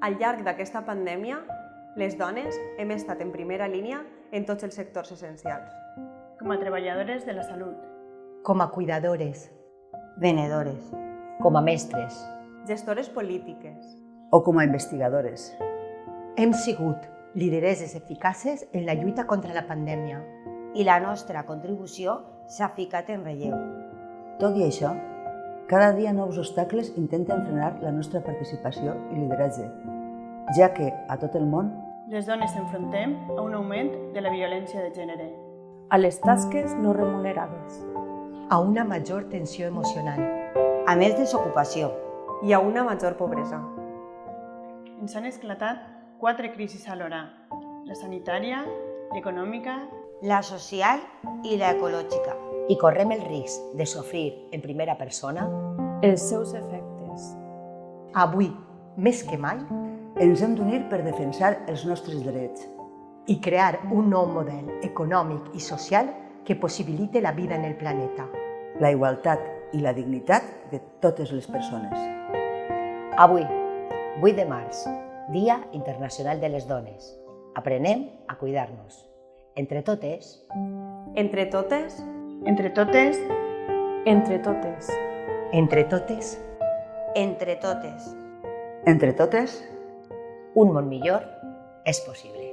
Al llarg d'aquesta pandèmia, les dones hem estat en primera línia en tots els sectors essencials. Com a treballadores de la salut, com a cuidadores, venedores, com a mestres, gestores polítiques o com a investigadores. Hem sigut lideresses eficaces en la lluita contra la pandèmia. I la nostra contribució s'ha ficat en relleu. Tot i això, cada dia nous obstacles intenten frenar la nostra participació i lideratge, ja que a tot el món les dones s'enfrontem a un augment de la violència de gènere, a les tasques no remunerades, a una major tensió emocional, a més desocupació i a una major pobresa. Ens han esclatat 4 crisis alhora: la sanitària, l'econòmica, la social i la ecològica. I correm el risc de sofrir en primera persona els seus efectes. Avui, més que mai, ens hem d'unir per defensar els nostres drets i crear un nou model econòmic i social que possibilite la vida en el planeta, la igualtat i la dignitat de totes les persones. Avui, 8 de març, Dia Internacional de les Dones. Aprenem a cuidar-nos. Entre totes... Entre totes... Entre totes... Entre totes... Entre totes... Entre totes... Entre totes... Un món millor és possible.